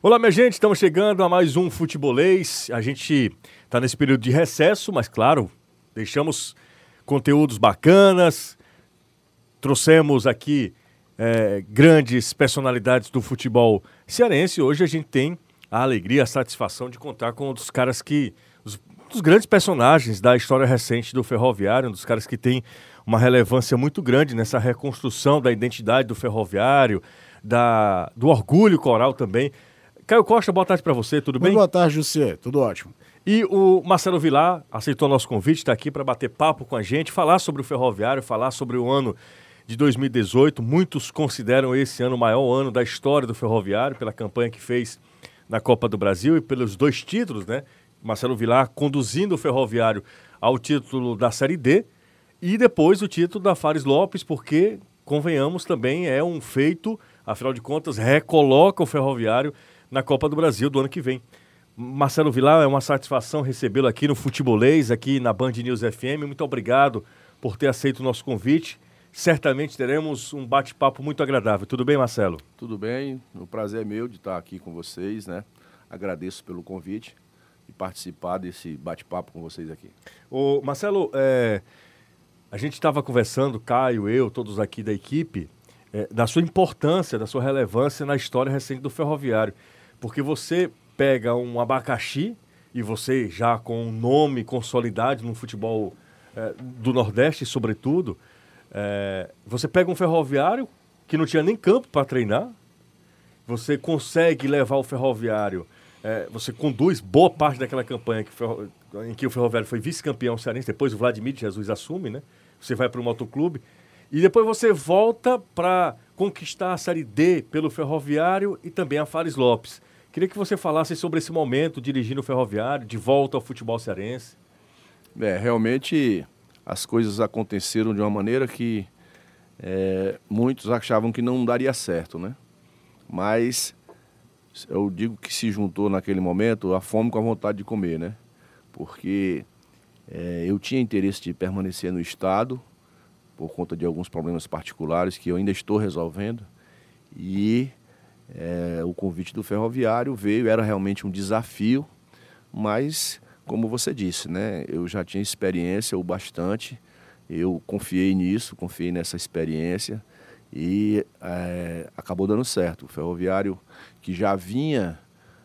Olá, minha gente, estamos chegando a mais um Futebolês. A gente está nesse período de recesso, mas claro, deixamos conteúdos bacanas, trouxemos aqui grandes personalidades do futebol cearense. Hoje a gente tem a alegria, a satisfação de contar com um dos caras dos grandes personagens da história recente do Ferroviário, um dos caras que tem uma relevância muito grande nessa reconstrução da identidade do Ferroviário, do orgulho coral também. Caio Costa, boa tarde para você, tudo bem? Muito boa tarde, José, tudo ótimo. E o Marcelo Vilar aceitou nosso convite, está aqui para bater papo com a gente, falar sobre o Ferroviário, falar sobre o ano de 2018. Muitos consideram esse ano o maior ano da história do Ferroviário, pela campanha que fez na Copa do Brasil e pelos 2 títulos, né? Marcelo Vilar conduzindo o Ferroviário ao título da Série D e depois o título da Fares Lopes, porque, convenhamos, também é um feito, afinal de contas, recoloca o Ferroviário na Copa do Brasil do ano que vem. Marcelo Vilar, é uma satisfação recebê-lo aqui no Futebolês, aqui na Band News FM. Muito obrigado por ter aceito o nosso convite. Certamente teremos um bate-papo muito agradável. Tudo bem, Marcelo? Tudo bem, o prazer é meu de estar aqui com vocês, né? Agradeço pelo convite e participar desse bate-papo com vocês aqui. Ô, Marcelo, a gente estava conversando, Caio, eu, todos aqui da equipe, da sua importância, da sua relevância na história recente do Ferroviário. Porque você pega um abacaxi e você já com um nome consolidado no futebol do Nordeste, sobretudo, você pega um Ferroviário que não tinha nem campo para treinar, você consegue levar o Ferroviário, você conduz boa parte daquela campanha em que o Ferroviário foi vice-campeão cearense, depois o Vladimir de Jesus assume, né? Você vai para o motoclube e depois você volta para conquistar a Série D pelo Ferroviário e também a Fares Lopes. Queria que você falasse sobre esse momento dirigindo o Ferroviário, de volta ao futebol cearense. Realmente as coisas aconteceram de uma maneira que muitos achavam que não daria certo, né? Mas eu digo que se juntou naquele momento a fome com a vontade de comer, né? Porque eu tinha interesse de permanecer no estado por conta de alguns problemas particulares que eu ainda estou resolvendo e o convite do Ferroviário veio, era realmente um desafio, mas como você disse, né? Eu já tinha experiência o bastante, eu confiei nisso, confiei nessa experiência e acabou dando certo. O Ferroviário, que já vinha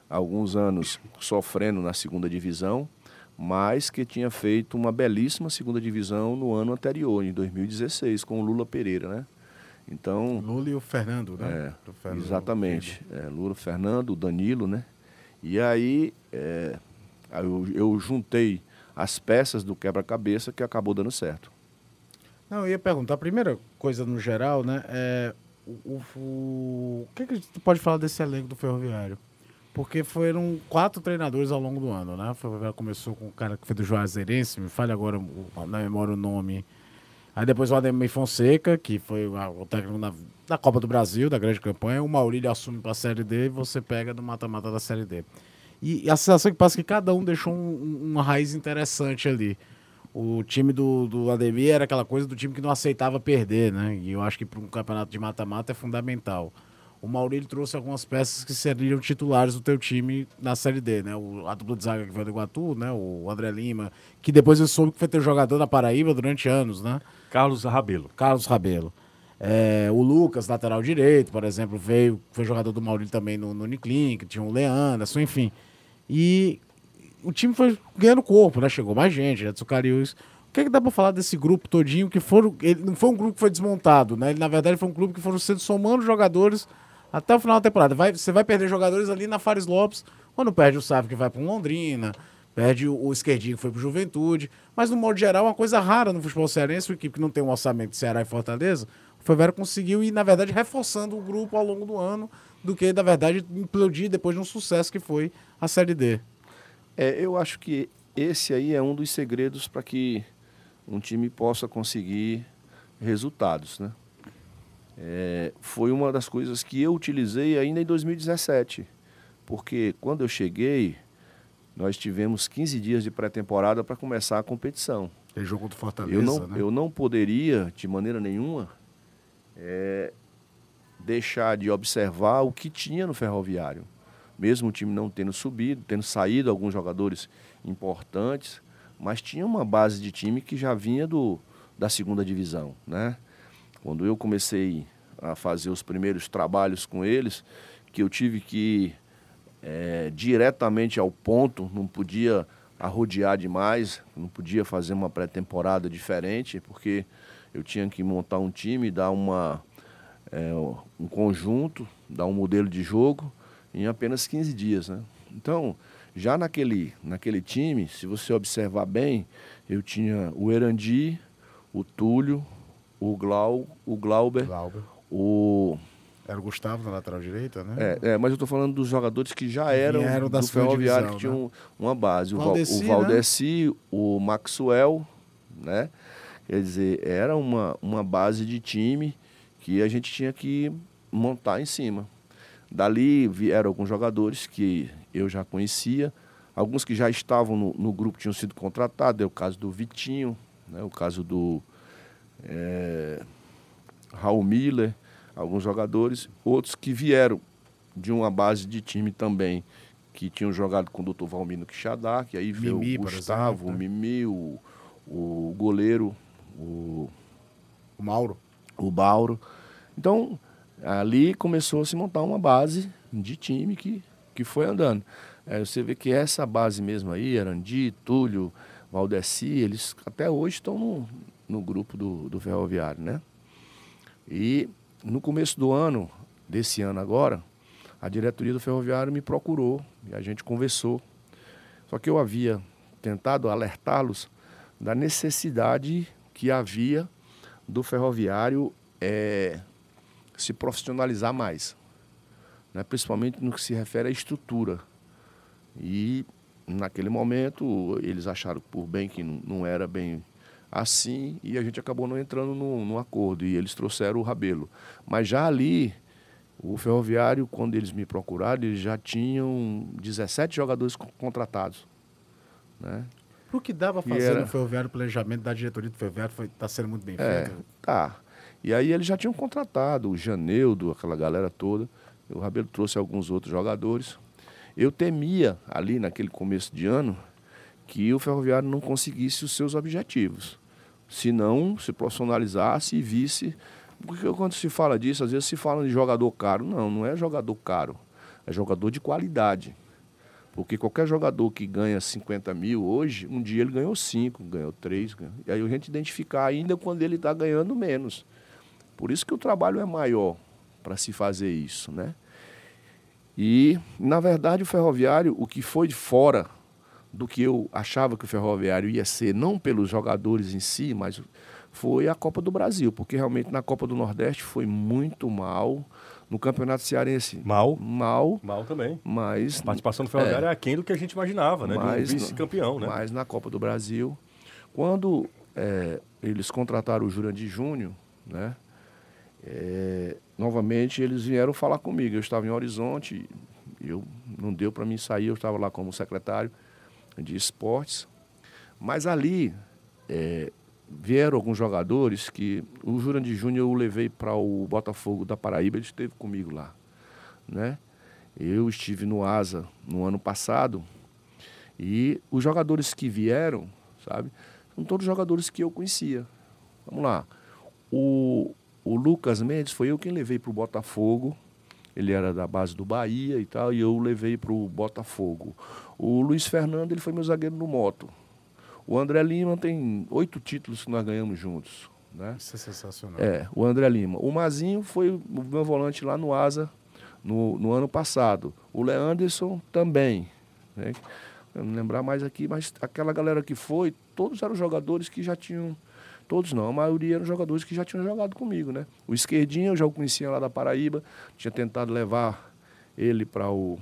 há alguns anos sofrendo na segunda divisão, mas que tinha feito uma belíssima segunda divisão no ano anterior, em 2016, com o Lula Pereira, né? Então, Lula e o Fernando, né? Exatamente. Lula, Fernando, o Danilo, né? E aí eu juntei as peças do quebra-cabeça que acabou dando certo. Não, eu ia perguntar, a primeira coisa no geral, né? O que a gente pode falar desse elenco do Ferroviário? Porque foram 4 treinadores ao longo do ano, né? O Ferroviário começou com o cara que foi do Juazeirense, me falha agora na memória o nome. Aí depois o Ademir Fonseca, que foi o técnico da Copa do Brasil, da grande campanha. O Maurílio assume para a Série D e você pega do mata-mata da Série D. E a sensação que passa é que cada um deixou uma raiz interessante ali. O time do Ademir era aquela coisa do time que não aceitava perder, né? E eu acho que para um campeonato de mata-mata é fundamental. O Maurílio trouxe algumas peças que seriam titulares do teu time na Série D, né? A dupla de zaga que veio do Iguatu, né? O André Lima, que depois eu soube que foi teu jogador na Paraíba durante anos, né? Carlos Rabelo. O Lucas, lateral direito, por exemplo, foi jogador do Maurílio também no Uniclinic, que tinha o Leandro, enfim. E o time foi ganhando corpo, né? Chegou mais gente, Edson Cariús. O que é que dá pra falar desse grupo todinho que ele não foi um grupo que foi desmontado, né? Ele, na verdade, foi um clube que foram sendo somando jogadores até o final da temporada. Você vai perder jogadores ali na Fares Lopes, quando perde o Sávio que vai para um Londrina, perde o Esquerdinho que foi pro Juventude. Mas, no modo geral, é uma coisa rara no futebol cearense, uma equipe que não tem um orçamento de Ceará e Fortaleza. O Ferroviário conseguiu ir, na verdade, reforçando o grupo ao longo do ano, do que, na verdade, implodir depois de um sucesso que foi a Série D. Eu acho que esse aí é um dos segredos para que um time possa conseguir resultados, né? Foi uma das coisas que eu utilizei ainda em 2017, porque quando eu cheguei, nós tivemos 15 dias de pré-temporada para começar a competição. Ele jogou do Fortaleza, eu não poderia, de maneira nenhuma, deixar de observar o que tinha no Ferroviário. mesmo o time não tendo subido, tendo saído alguns jogadores importantes, mas tinha uma base de time que já vinha da segunda divisão, né? Quando eu comecei a fazer os primeiros trabalhos com eles, que eu tive que ir diretamente ao ponto, não podia arrodear demais, não podia fazer uma pré-temporada diferente, porque eu tinha que montar um time, dar um conjunto, dar um modelo de jogo em apenas 15 dias, né? Então, já naquele time, se você observar bem, eu tinha o Erandi, o Túlio, o Glauber, Era o Gustavo na lateral direita, né? mas eu estou falando dos jogadores que já eram da do Ferroviário, divisão, que tinham uma base. Valdeci, o Valdeci, o Maxwell, né? Quer dizer, era uma base de time que a gente tinha que montar em cima. Dali vieram alguns jogadores que eu já conhecia, alguns que já estavam no grupo tinham sido contratados, é o caso do Vitinho, né? O caso do Raul Miller, alguns jogadores, outros que vieram de uma base de time também, que tinham jogado com o Dr. Valmino Quixadá, que aí veio Mimi, o Gustavo, exemplo, né? o Mimi, o goleiro, O Mauro. o Bauro. Então, ali começou a se montar uma base de time que foi andando. Você vê que essa base mesmo aí, Erandi, Túlio, Valdeci, eles até hoje estão no grupo do Ferroviário, né? E no começo do ano, desse ano agora, a diretoria do Ferroviário me procurou e a gente conversou. Só que eu havia tentado alertá-los da necessidade que havia do Ferroviário se profissionalizar mais, né? Principalmente no que se refere à estrutura. E naquele momento eles acharam por bem que não era bem assim e a gente acabou não entrando num acordo e eles trouxeram o Rabelo. Mas já ali, o Ferroviário, quando eles me procuraram, eles já tinham 17 jogadores contratados, né? Pro que dava pra fazer no Ferroviário, o planejamento da diretoria do Ferroviário está sendo muito bem feito. Tá. E aí eles já tinham contratado o Janeudo, aquela galera toda. O Rabelo trouxe alguns outros jogadores. Eu temia, ali naquele começo de ano, que o Ferroviário não conseguisse os seus objetivos. Se não se profissionalizasse e visse... Porque quando se fala disso, às vezes se fala de jogador caro. Não é jogador caro. É jogador de qualidade. Porque qualquer jogador que ganha 50 mil hoje, um dia ele ganhou 5, ganhou 3. E aí a gente identificar ainda quando ele está ganhando menos. Por isso que o trabalho é maior para se fazer isso, né? E, na verdade, o Ferroviário, o que foi de fora do que eu achava que o Ferroviário ia ser, não pelos jogadores em si, mas foi a Copa do Brasil, porque realmente na Copa do Nordeste foi muito mal. No Campeonato Cearense, Mal também. Mas A participação do Ferroviário é aquém do que a gente imaginava, né? De um vice-campeão, né? Mas na Copa do Brasil, quando eles contrataram o Jurandir Júnior, né? Novamente eles vieram falar comigo. Eu estava em Horizonte, não deu para mim sair, eu estava lá como secretário de esportes. Mas ali vieram alguns jogadores que o Jurandir Júnior eu levei para o Botafogo da Paraíba, ele esteve comigo lá, né? Eu estive no Asa no ano passado e os jogadores que vieram, sabe, são todos jogadores que eu conhecia. Vamos lá. O Lucas Mendes foi eu quem levei para o Botafogo. Ele era da base do Bahia e tal, e eu levei para o Botafogo. O Luiz Fernando, ele foi meu zagueiro no Moto. O André Lima tem 8 títulos que nós ganhamos juntos, né? Isso é sensacional. O André Lima. O Mazinho foi o meu volante lá no Asa no ano passado. O Leanderson também, né? Eu não lembrar mais aqui, mas aquela galera que foi, todos eram jogadores que já tinham... Todos não, a maioria eram jogadores que já tinham jogado comigo, né? O Esquerdinho eu já o conhecia lá da Paraíba, tinha tentado levar ele para o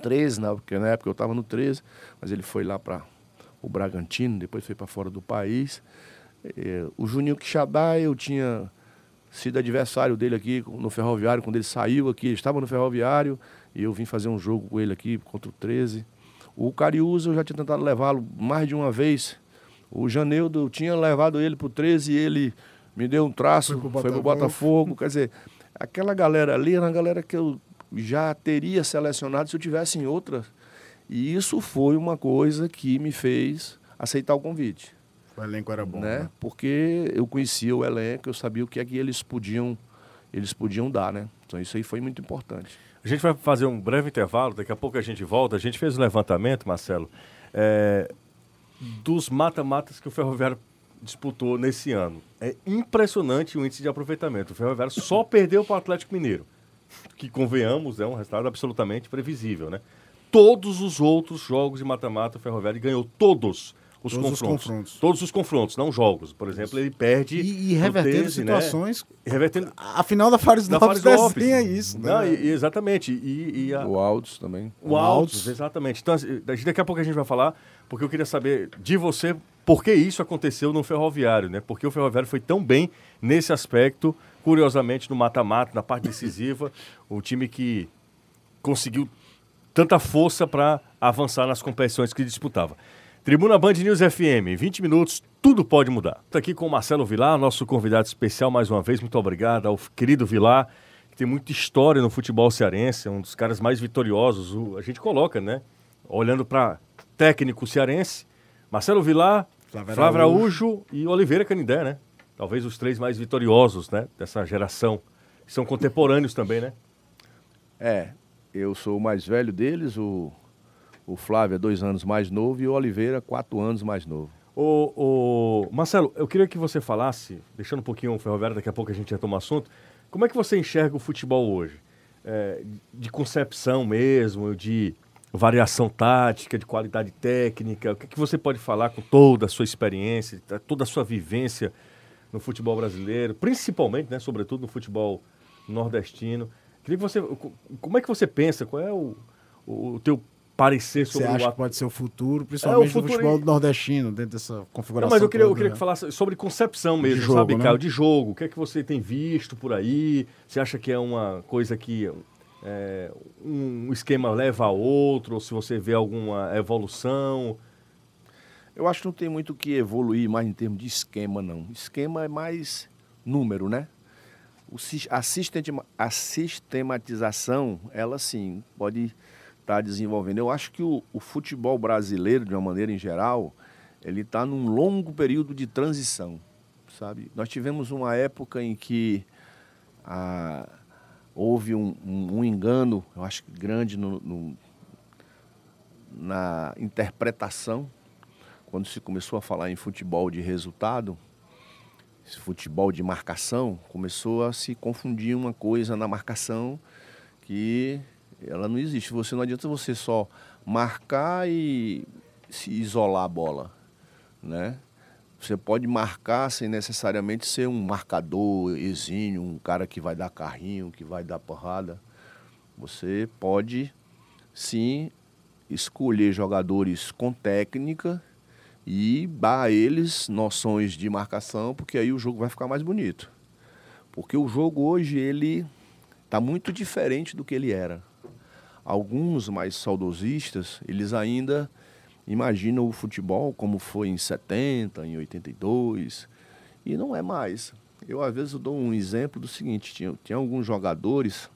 13, porque na época eu estava no 13, mas ele foi lá para o Bragantino, depois foi para fora do país. O Juninho Quixadá, eu tinha sido adversário dele aqui no Ferroviário, quando ele saiu aqui, ele estava no Ferroviário, e eu vim fazer um jogo com ele aqui contra o 13. O Cariúza, eu já tinha tentado levá-lo mais de uma vez. O Janeudo, eu tinha levado ele para o 13 e ele me deu um traço, foi para o Botafogo. Quer dizer, aquela galera ali era uma galera que eu já teria selecionado se eu tivesse em outra. E isso foi uma coisa que me fez aceitar o convite. O elenco era bom, né? né? Porque eu conhecia o elenco, eu sabia o que é que eles podiam dar, né? Então isso aí foi muito importante. A gente vai fazer um breve intervalo, daqui a pouco a gente volta. A gente fez um levantamento, Marcelo, dos mata-matas que o Ferroviário disputou nesse ano. É impressionante o índice de aproveitamento. O Ferroviário só perdeu para o Atlético Mineiro, que, convenhamos, é um resultado absolutamente previsível, né? Todos os outros jogos de mata-mata, o Ferroviário ganhou todos os confrontos. Todos os confrontos, não jogos. Por exemplo, ele perde... E revertendo Tese, situações... Né? Revertendo... A final da Fares Lopes desenha isso. Não, né? Exatamente. O Altos também. O Altos, exatamente. Então, daqui a pouco a gente vai falar, porque eu queria saber de você por que isso aconteceu no Ferroviário, né? Porque o Ferroviário foi tão bem nesse aspecto, curiosamente, no mata-mata, na parte decisiva, o time que conseguiu tanta força para avançar nas competições que disputava. Tribuna Band News FM, 20 minutos, tudo pode mudar. Estou aqui com o Marcelo Vilar, nosso convidado especial mais uma vez. Muito obrigado ao querido Vilar, que tem muita história no futebol cearense, é um dos caras mais vitoriosos. A gente coloca, né? Olhando para técnico cearense, Marcelo Vilar, Flávio Araújo e Oliveira Canindé, né? Talvez os 3 mais vitoriosos, né? Dessa geração. Que são contemporâneos também, né? Eu sou o mais velho deles, o Flávio é 2 anos mais novo e o Oliveira 4 anos mais novo. Marcelo, eu queria que você falasse, deixando um pouquinho o Ferroviário, daqui a pouco a gente retoma o assunto, como é que você enxerga o futebol hoje? De concepção mesmo, de variação tática, de qualidade técnica, o que você pode falar com toda a sua experiência, toda a sua vivência no futebol brasileiro, principalmente, né, sobretudo no futebol nordestino? Queria que você, como é que você pensa, qual é o teu parecer sobre Você acha que pode ser o futuro, principalmente no futebol nordestino, dentro dessa configuração? Não, mas eu queria que falasse sobre concepção mesmo, de jogo, sabe, né? Caio? De jogo. O que é que você tem visto por aí? Você acha que é uma coisa que um esquema leva a outro, ou se você vê alguma evolução? Eu acho que não tem muito o que evoluir mais em termos de esquema, não. Esquema é mais número, né? A sistematização, ela sim, pode estar desenvolvendo. Eu acho que o futebol brasileiro, de uma maneira em geral, ele está num longo período de transição, sabe? Nós tivemos uma época em que houve um engano, eu acho que grande na interpretação, quando se começou a falar em futebol de resultado. Esse futebol de marcação, começou a se confundir uma coisa na marcação que ela não existe. Não adianta você só marcar e se isolar a bola, né? Você pode marcar sem necessariamente ser um marcador exímio, um cara que vai dar carrinho, que vai dar porrada. Você pode, sim, escolher jogadores com técnica e dar a eles noções de marcação, porque aí o jogo vai ficar mais bonito. Porque o jogo hoje, ele está muito diferente do que ele era. Alguns mais saudosistas, eles ainda imaginam o futebol como foi em 70, em 82, e não é mais. Eu, às vezes, dou um exemplo do seguinte, tinha alguns jogadores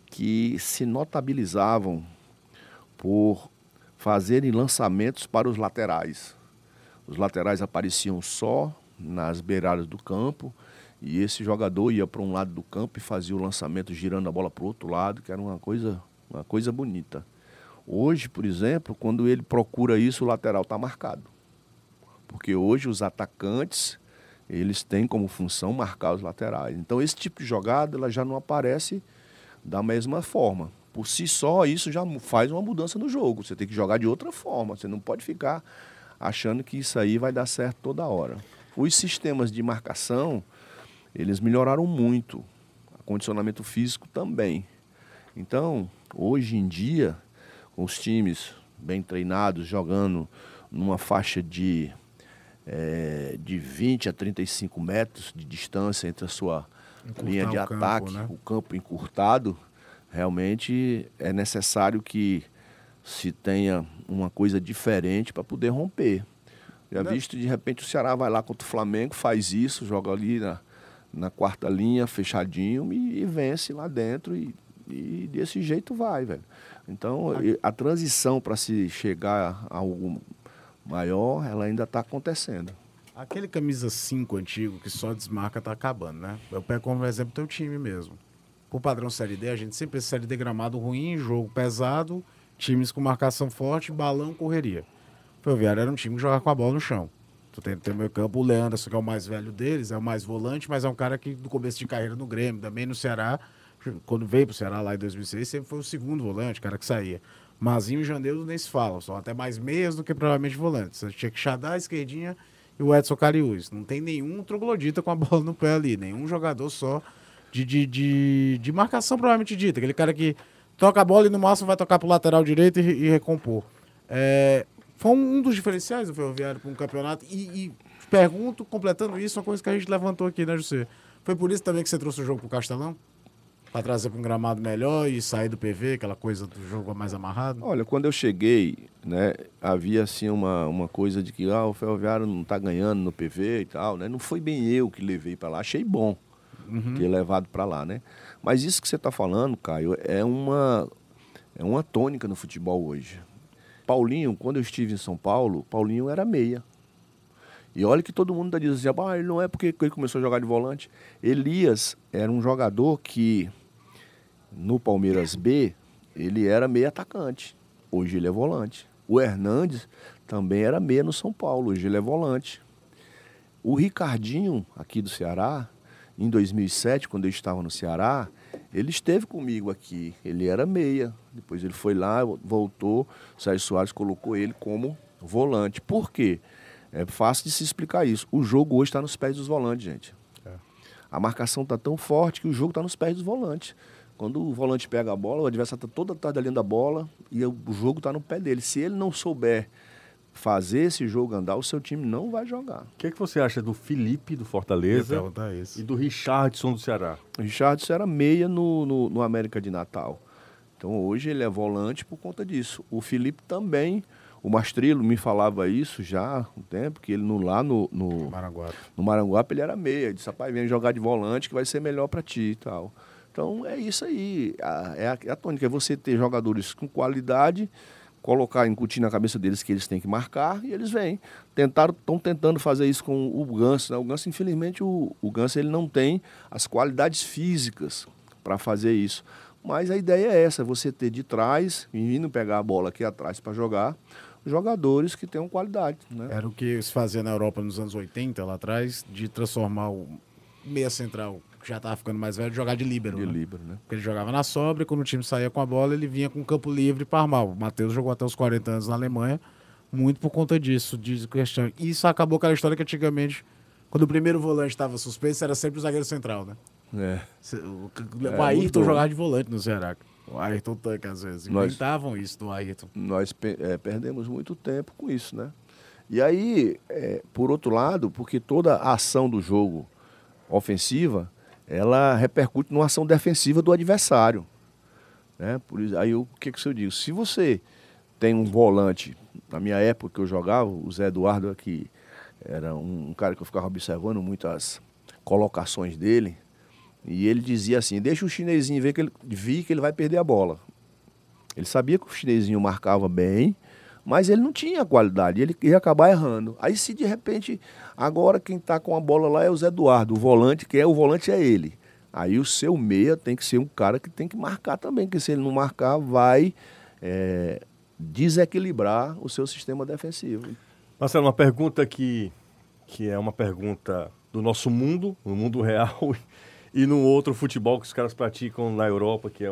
que se notabilizavam por fazerem lançamentos para os laterais. Os laterais apareciam só nas beiradas do campo e esse jogador ia para um lado do campo e fazia o lançamento girando a bola para o outro lado, que era uma coisa bonita. Hoje, por exemplo, quando ele procura isso, o lateral está marcado. Porque hoje os atacantes, eles têm como função marcar os laterais. Então esse tipo de jogada ela já não aparece da mesma forma. Por si só, isso já faz uma mudança no jogo. Você tem que jogar de outra forma, você não pode ficar achando que isso aí vai dar certo toda hora. Os sistemas de marcação, eles melhoraram muito. O condicionamento físico também. Então, hoje em dia, com os times bem treinados, jogando numa faixa de 20 a 35 metros de distância entre a sua linha de ataque, né? O campo encurtado, realmente é necessário que se tenha uma coisa diferente para poder romper. Já visto, de repente, o Ceará vai lá contra o Flamengo, faz isso, joga ali na quarta linha, fechadinho, e vence lá dentro. E E desse jeito vai, velho. Então, a transição para se chegar a algo maior, ela ainda está acontecendo. Aquele camisa 5 antigo que só desmarca tá acabando, né? Eu pego como exemplo teu time mesmo. Por padrão Série D, a gente sempre esse Série D gramado ruim, jogo pesado, times com marcação forte, balão, correria. O Ferroviário era um time que jogava com a bola no chão. Tu tem no meio campo o Leandro, que é o mais velho deles, é o mais volante, mas é um cara que do começo de carreira no Grêmio, também no Ceará, quando veio pro Ceará lá em 2006, sempre foi o segundo volante, cara que saía. Mazinho e Jandeiro nem se falam, são até mais meias do que provavelmente volantes. Você tinha que Xadá, a esquerdinha e o Edson Cariús. Não tem nenhum troglodita com a bola no pé ali, nenhum jogador só de marcação provavelmente dita. Aquele cara que toca a bola e no máximo vai tocar pro lateral direito e recompor. Foi um dos diferenciais do Ferroviário para um campeonato. E pergunto, completando isso, uma coisa que a gente levantou aqui, né, José? Foi por isso também que você trouxe o jogo pro Castelão? Para trazer para um gramado melhor e sair do PV, aquela coisa do jogo mais amarrado? Olha, quando eu cheguei, né, havia assim uma coisa de que o Ferroviário não está ganhando no PV e tal, né? Não foi bem eu que levei para lá, achei bom ter levado para lá, né? Mas isso que você está falando, Caio, é uma tônica no futebol hoje. Paulinho, quando eu estive em São Paulo, Paulinho era meia. E olha que todo mundo está dizendo assim, ele não é porque ele começou a jogar de volante. Elias era um jogador que, no Palmeiras B, ele era meia atacante. Hoje ele é volante. O Hernandes também era meia no São Paulo. Hoje ele é volante. O Ricardinho, aqui do Ceará, em 2007, quando eu estava no Ceará, ele esteve comigo aqui. Ele era meia. Depois ele foi lá, voltou. O Sérgio Soares colocou ele como volante. Por quê? É fácil de se explicar isso. O jogo hoje está nos pés dos volantes, gente. A marcação está tão forte que o jogo está nos pés dos volantes. Quando o volante pega a bola, o adversário está toda atrás da linha da bola e o jogo está no pé dele. Se ele não souber fazer esse jogo andar, o seu time não vai jogar. O que você acha do Felipe, do Fortaleza, e do Richardson, do Ceará? O Richardson era meia no América de Natal. Então hoje ele é volante por conta disso. O Felipe também, o Mastrilo me falava isso já há um tempo, que ele lá no Maranguape ele era meia. Ele disse, rapaz, vem jogar de volante que vai ser melhor para ti e tal. Então é isso aí, é a tônica, é você ter jogadores com qualidade, incutir na cabeça deles que eles têm que marcar e eles vêm. Estão tentando fazer isso com o Ganso, né? O Ganso, infelizmente, o Ganso ele não tem as qualidades físicas para fazer isso. Mas a ideia é essa, você ter de trás, vindo pegar a bola aqui atrás para jogar, jogadores que tenham qualidade, né? Era o que se fazia na Europa nos anos 80, lá atrás, de transformar o meia central, que já estava ficando mais velho, de jogar de líbero. De líbero, né? Porque ele jogava na sobra e quando o time saía com a bola, ele vinha com o campo livre para armar. O Matheus jogou até os 40 anos na Alemanha, muito por conta disso, de questão. E isso acabou aquela história que antigamente, quando o primeiro volante estava suspenso, era sempre o zagueiro central, né? O Ayrton jogava de volante no Ceará. O Ayrton tanque, às vezes. Inventavam isso do Ayrton. Nós perdemos muito tempo com isso, né? E aí, por outro lado, porque toda a ação do jogo ofensiva, ela repercute numa ação defensiva do adversário, né? Por isso, aí o que eu digo? Se você tem um volante, na minha época que eu jogava, o Zé Eduardo aqui, era um cara que eu ficava observando muitas colocações dele, e ele dizia assim, deixa o chinesinho ver que ele vai perder a bola. Ele sabia que o chinesinho marcava bem, mas ele não tinha qualidade, ele ia acabar errando. Aí se de repente, agora quem está com a bola lá é o Zé Eduardo, o volante, o volante é ele. Aí o seu meia tem que ser um cara que tem que marcar também, porque se ele não marcar, vai desequilibrar o seu sistema defensivo. Marcelo, uma pergunta que é uma pergunta do nosso mundo, no mundo real, e no outro futebol que os caras praticam na Europa, que é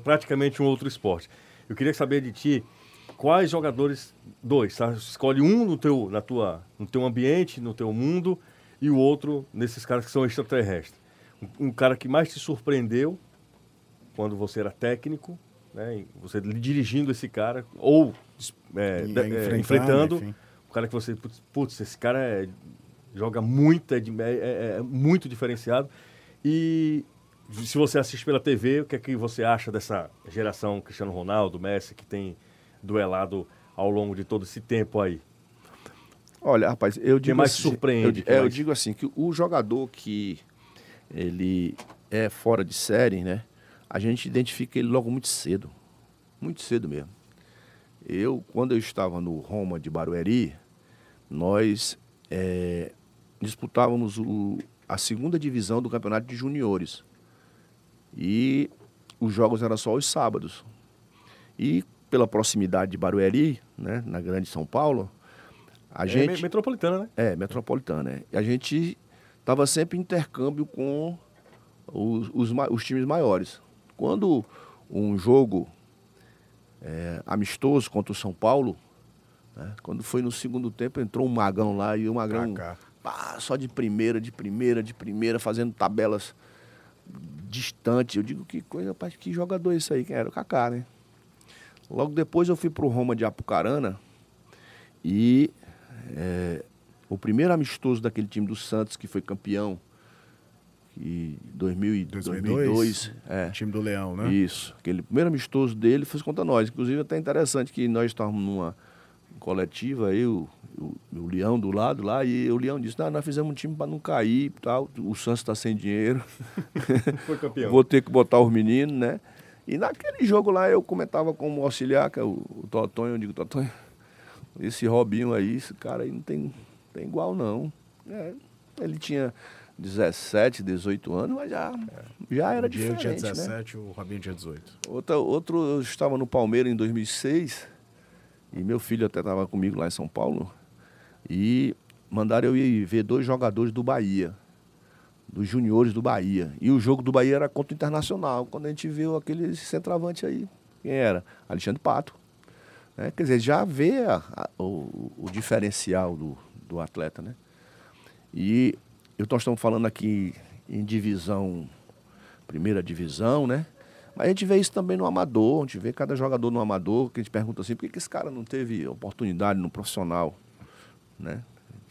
praticamente um outro esporte. Eu queria saber de ti, quais jogadores, tá? Escolhe um no teu ambiente, no teu mundo, e o outro nesses caras que são extraterrestres. Um cara que mais te surpreendeu quando você era técnico, né? Você dirigindo esse cara, ou enfrentando, o cara que você, putz, esse cara joga muito, é muito diferenciado. E se você assiste pela TV, o que é que você acha dessa geração Cristiano Ronaldo, Messi, que tem duelado ao longo de todo esse tempo aí? Olha, rapaz, eu digo mais assim, surpreende? Eu digo assim, que o jogador que ele é fora de série, né? a gente identifica ele logo muito cedo mesmo. Quando eu estava no Roma de Barueri, nós disputávamos a segunda divisão do campeonato de juniores. E os jogos eram só aos sábados. E pela proximidade de Barueri, né, na grande São Paulo, a gente... Metropolitana, né? Metropolitana. E a gente estava sempre em intercâmbio com os times maiores. Quando um jogo amistoso contra o São Paulo, né, quando foi no segundo tempo, entrou um magão lá e o magão só de primeira, fazendo tabelas distantes. Eu digo, que coisa, rapaz, que jogador é esse aí? Quem era? O Kaká, né? Logo depois eu fui para o Roma de Apucarana e o primeiro amistoso daquele time do Santos, que foi campeão em 2002. O time do Leão, né? Isso. Aquele primeiro amistoso dele foi contra nós. Inclusive, até interessante que nós estávamos numa coletiva, eu, o Leão do lado lá, e o Leão disse, nós fizemos um time para não cair, tal. O Santos está sem dinheiro. Foi campeão. Vou ter que botar os meninos, né? E naquele jogo lá eu comentava com o auxiliar, que é o Totonho, eu digo, Totonho, esse Robinho aí, esse cara aí não tem igual não. Ele tinha 17, 18 anos, mas já era diferente, tinha 17, né? O Robinho tinha 18. Outro, eu estava no Palmeiras em 2006, e meu filho até estava comigo lá em São Paulo, e mandaram eu ir ver 2 jogadores do Bahia, dos juniores do Bahia. E o jogo do Bahia era contra o Internacional. Quando a gente viu aquele centroavante aí, quem era? Alexandre Pato. Quer dizer, já vê o diferencial do atleta, né? E nós estamos falando aqui em primeira divisão, né? Mas a gente vê isso também no amador, a gente vê cada jogador no amador, que a gente pergunta assim, por que esse cara não teve oportunidade no profissional, né?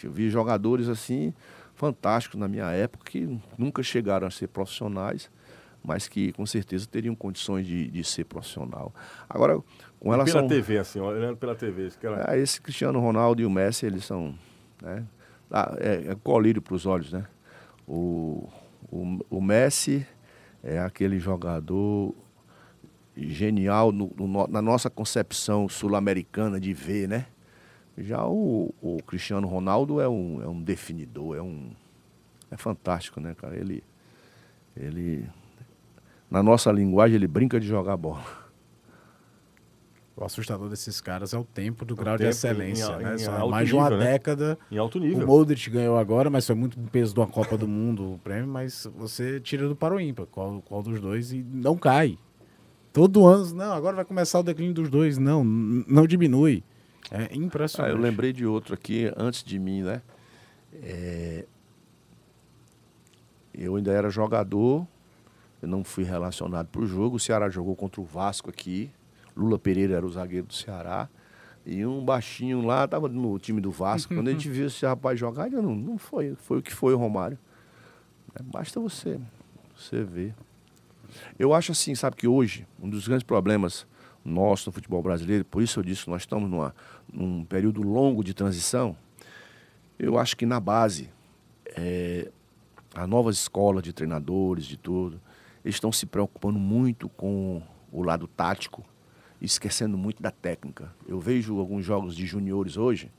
Eu vi jogadores assim, fantásticos na minha época, que nunca chegaram a ser profissionais, mas que com certeza teriam condições de ser profissional. Agora, com relação... Pela TV, assim, olhando pela TV. Esse Cristiano Ronaldo e o Messi, eles são... né? Colírio para os olhos, né? O Messi é aquele jogador genial na nossa concepção sul-americana de ver, né? Já o Cristiano Ronaldo é um definidor, é fantástico, né, cara? Ele, na nossa linguagem, ele brinca de jogar bola. O assustador desses caras é o tempo do grau de excelência, né? Só mais de uma década. Em alto nível. O Modric ganhou agora, mas foi muito peso de uma Copa do Mundo o prêmio, mas você tira do para o ímpar, qual dos dois, e não cai. Todo ano, não, agora vai começar o declínio dos dois. Não diminui. É impressionante. Eu lembrei de outro aqui, antes de mim, né? Eu ainda era jogador, eu não fui relacionado para o jogo. O Ceará jogou contra o Vasco aqui. Lula Pereira era o zagueiro do Ceará. E um baixinho lá, estava no time do Vasco. Quando a gente viu esse rapaz jogar, ainda não foi. Foi o que foi o Romário. Basta você ver. Eu acho assim, sabe, que hoje, um dos grandes problemas nossos no futebol brasileiro, por isso eu disse que nós estamos num período longo de transição, eu acho que na base, a nova escola de treinadores, de tudo, eles estão se preocupando muito com o lado tático, esquecendo muito da técnica. Eu vejo alguns jogos de juniores hoje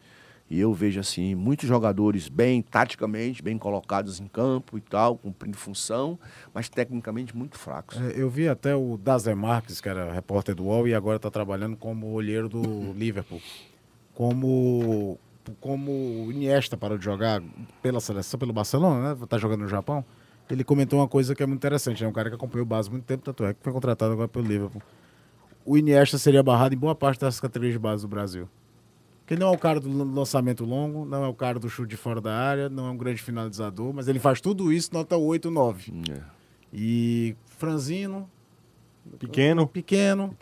e eu vejo assim muitos jogadores bem taticamente, bem colocados em campo e tal, cumprindo função, mas tecnicamente muito fracos. Eu vi até o Dazer Marques, que era repórter do UOL e agora está trabalhando como olheiro do Liverpool. Como o Iniesta parou de jogar pela seleção, pelo Barcelona, né? Tá jogando no Japão. Ele comentou uma coisa que é muito interessante, né? Um cara que acompanhou o base há muito tempo, tanto é que foi contratado agora pelo Liverpool. O Iniesta seria barrado em boa parte das categorias de base do Brasil. Porque ele não é o cara do lançamento longo, não é o cara do chute de fora da área, não é um grande finalizador, mas ele faz tudo isso nota 8, 9. E franzino. Pequeno,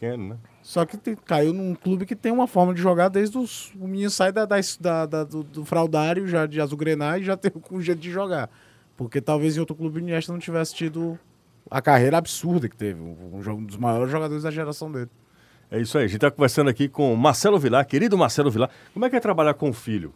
né? Só que caiu num clube que tem uma forma de jogar desde o menino sai do fraudário já de azulgrenar e já tem um jeito de jogar. Porque talvez em outro clube o Iniesta não tivesse tido a carreira absurda que teve, um dos maiores jogadores da geração dele. É isso aí, a gente está conversando aqui com Marcelo Vilar, querido Marcelo Vilar. Como é que é trabalhar com o filho?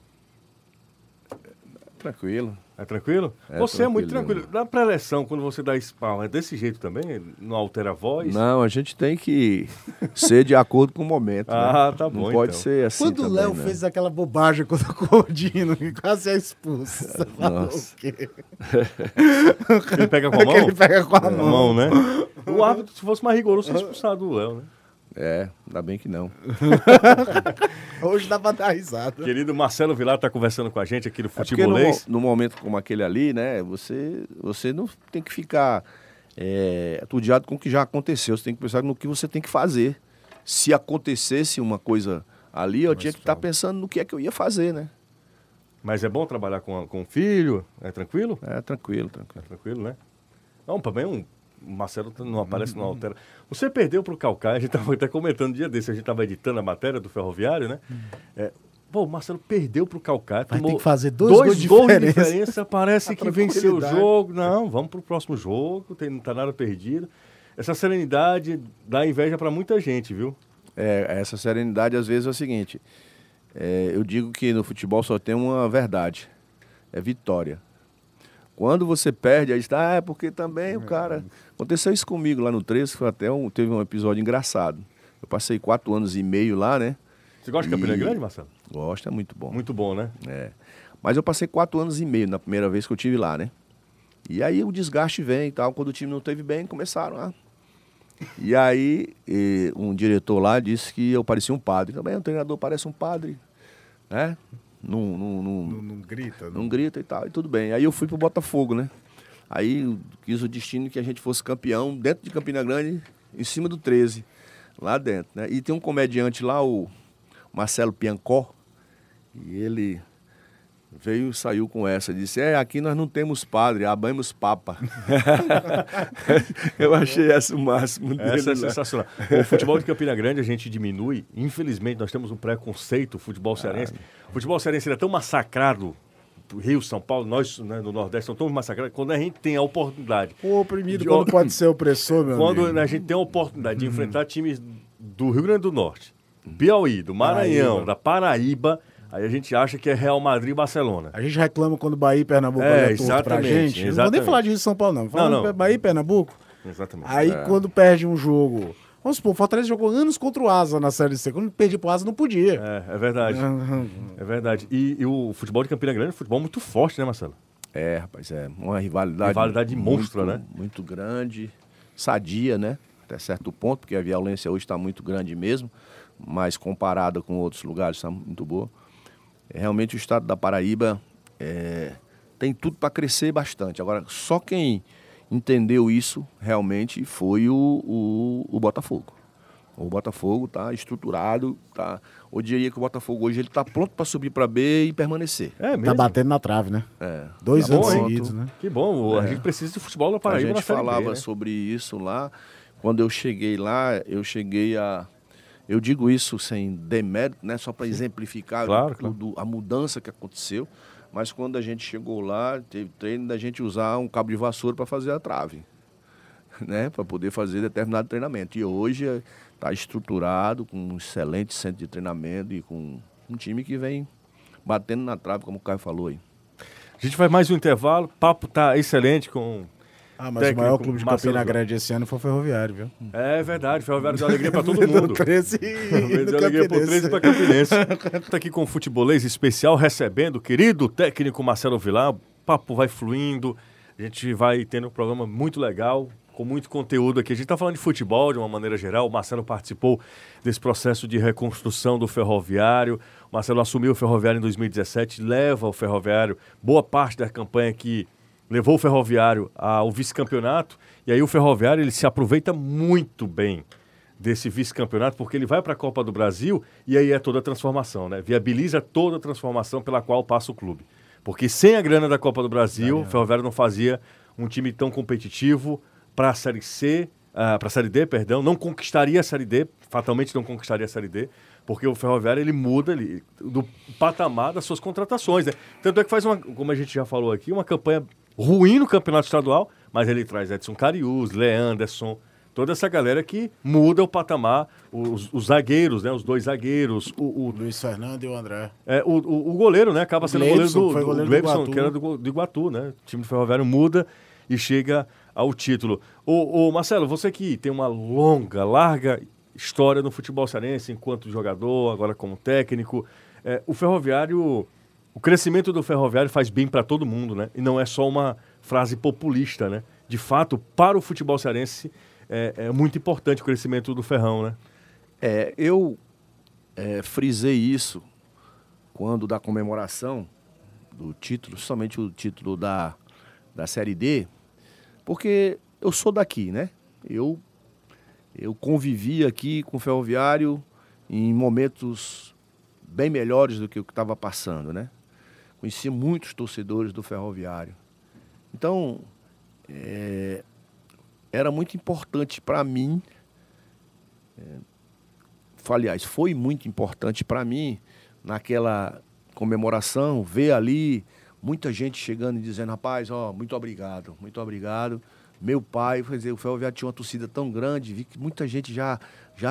Tranquilo. É tranquilo? Você é muito tranquilo. Na pré-eleção, quando você dá spawn, é desse jeito também? Não altera a voz? Não, a gente tem que ser de acordo com o momento. Ah, né? tá bom, Não pode então. ser assim Quando o também, Léo né? fez aquela bobagem contra o Cordino, que quase é expulso. Você falou Nossa. o quê? Ele pega com a mão? Que ele pega com a Com a mão. mão, né? O árbitro, se fosse mais rigoroso, seria expulsado do Léo, né? Ainda bem que não. Hoje dá pra dar risada. Querido Marcelo Vilar está conversando com a gente aqui no É porque Futebolês. no momento como aquele ali, né, você não tem que ficar atudiado com o que já aconteceu. Você tem que pensar no que você tem que fazer. Se acontecesse uma coisa ali, eu tinha que estar pensando no que é que eu ia fazer, né? Mas é bom trabalhar com o filho? É tranquilo? Tranquilo. É tranquilo, né? Não, também o Marcelo não aparece, não altera. Você perdeu para o Caucaia, a gente estava até comentando um dia desse, a gente estava editando a matéria do Ferroviário, né? Pô, o Marcelo perdeu para o Caucaia. Vai tomou ter que fazer dois gols de diferença. Parece A que venceu o tranquilidade. jogo. Não, vamos para o próximo jogo, não está nada perdido. Essa serenidade dá inveja para muita gente, viu? Essa serenidade, às vezes, é o seguinte. Eu digo que no futebol só tem uma verdade. É vitória. Quando você perde, aí está, porque também o cara... Aconteceu isso comigo lá no 13, foi até teve um episódio engraçado. Eu passei 4 anos e meio lá, né? Você gosta de Campina Grande, Marcelo? Gosto, é muito bom. Muito bom, né? Mas eu passei 4 anos e meio na primeira vez que eu tive lá, né? E aí o desgaste vem e tal. Quando o time não esteve bem, começaram a... E aí um diretor lá disse que eu parecia um padre. Também o treinador parece um padre, né? Não grita. Não grita e tal, e tudo bem. Aí eu fui pro Botafogo, né? Aí quis o destino que a gente fosse campeão dentro de Campina Grande, em cima do 13, lá dentro, né? E tem um comediante lá, o Marcelo Piancó, e ele veio e saiu com essa, disse, aqui nós não temos padre, abamos papa. Eu achei essa o máximo dele. Essa é lá. sensacional. O futebol de Campina Grande a gente diminui. Infelizmente, nós temos um preconceito, o futebol cearense. O futebol cearense ele é tão massacrado, Rio, São Paulo, nós né, do Nordeste são tão massacrados, quando a gente tem a oportunidade. O oprimido quando pode ser opressor, meu Quando amigo. a gente tem a oportunidade de enfrentar times do Rio Grande do Norte, Piauí, do Maranhão, da Paraíba, aí a gente acha que é Real Madrid e Barcelona. A gente reclama quando Bahia e Pernambuco olha torto pra gente. Não vou nem exatamente. falar de São Paulo, não. Falando Não. Bahia e Pernambuco. Exatamente. Aí quando perde um jogo... Vamos supor, o Fortaleza jogou anos contra o Asa na Série C. Quando perdi pro Asa, não podia. É verdade. É verdade. E o futebol de Campina Grande é um futebol muito forte, né, Marcelo? Rapaz, uma rivalidade... Rivalidade monstra, né? Muito grande, sadia, né? Até certo ponto, porque a violência hoje está muito grande mesmo, mas comparada com outros lugares está muito boa. Realmente o estado da Paraíba tem tudo para crescer bastante. Agora, só quem entendeu isso realmente foi o Botafogo. O Botafogo está estruturado, eu diria que o Botafogo hoje está pronto para subir para B e permanecer. É mesmo? Tá batendo na trave, né? 2 Tá bom, anos hein? seguidos, né? Que bom, a gente precisa de futebol da Paraíba A gente na Série B, falava né? sobre isso lá. Quando eu cheguei lá, eu digo isso sem demérito, né? Só para exemplificar Claro. a mudança que aconteceu. Mas quando a gente chegou lá, teve treino da gente usar um cabo de vassoura para fazer a trave, né? Para poder fazer determinado treinamento. E hoje está estruturado, com um excelente centro de treinamento e com um time que vem batendo na trave, como o Caio falou aí. A gente vai mais um intervalo, o papo tá excelente com... Mas técnico o maior clube de Marcelo Campina João. Grande esse ano foi o Ferroviário, viu? É verdade, Ferroviário deu alegria para todo mundo. 13 Deu alegria pro 13 para Campinense. Está aqui com o Futebolês especial, recebendo o querido técnico Marcelo Vilar. O papo vai fluindo, a gente vai tendo um programa muito legal, com muito conteúdo aqui. A gente está falando de futebol de uma maneira geral. O Marcelo participou desse processo de reconstrução do Ferroviário. O Marcelo assumiu o Ferroviário em 2017, leva o Ferroviário, boa parte da campanha que levou o Ferroviário ao vice-campeonato. E aí o Ferroviário ele se aproveita muito bem desse vice-campeonato, porque ele vai para a Copa do Brasil e aí é toda a transformação, né? Viabiliza toda a transformação pela qual passa o clube. Porque sem a grana da Copa do Brasil, o Ferroviário não fazia um time tão competitivo para a Série C, para a Série D, perdão, não conquistaria a Série D, fatalmente não conquistaria a Série D, porque o Ferroviário ele muda do patamar das suas contratações, né? Tanto é que faz como a gente já falou aqui, uma campanha ruim no campeonato estadual, mas ele traz Edson Cariús, Leanderson, toda essa galera que muda o patamar, os zagueiros, né? Os dois zagueiros, O Luiz Fernando e o André. o goleiro, né? Acaba sendo Gleibson, foi o goleiro do Gleibson, Iguatu. que era do Iguatu, né? O time do Ferroviário muda e chega ao título. Ô, Marcelo, você que tem uma larga história no futebol cearense, enquanto jogador, agora como técnico, o Ferroviário, o crescimento do Ferroviário faz bem para todo mundo, né? E não é só uma frase populista, né? De fato, para o futebol cearense, é muito importante o crescimento do Ferrão, né? Eu frisei isso quando da comemoração do título, somente o título da Série D, porque eu sou daqui, né? Eu convivi aqui com o Ferroviário em momentos bem melhores do que o que estava passando, né? Conheci muitos torcedores do Ferroviário. Então, era muito importante para mim, aliás, foi muito importante para mim, naquela comemoração, ver ali muita gente chegando e dizendo, rapaz, muito obrigado, muito obrigado. Meu pai, quer dizer, o Ferroviário tinha uma torcida tão grande, vi que muita gente já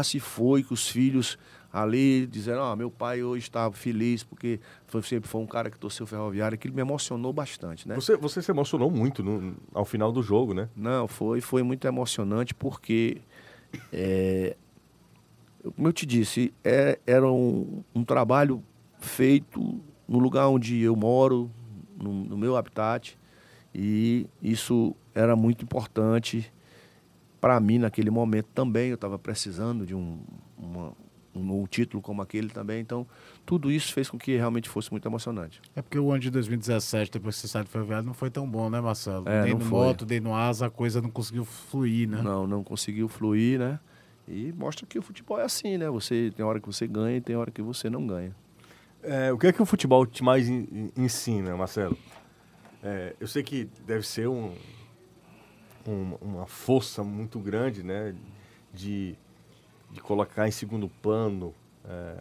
se foi, que os filhos ali dizendo, meu pai hoje estava feliz, porque sempre foi um cara que torceu o Ferroviário, aquilo me emocionou bastante, né? Você se emocionou muito ao final do jogo, né? Não, foi muito emocionante, porque, como eu te disse, era um trabalho feito no lugar onde eu moro, no meu habitat, e isso era muito importante para mim naquele momento também. Eu estava precisando de um título como aquele também, então tudo isso fez com que realmente fosse muito emocionante. É porque o ano de 2017, depois que você saiu do Ferroviário, não foi tão bom, né, Marcelo? Nem não no foi. moto, nem no asa, a coisa não conseguiu fluir, né? Não conseguiu fluir, né? E mostra que o futebol é assim, né? Tem hora que você ganha e tem hora que você não ganha. O que é que o futebol te mais ensina, Marcelo? Eu sei que deve ser uma força muito grande, né? De colocar em segundo plano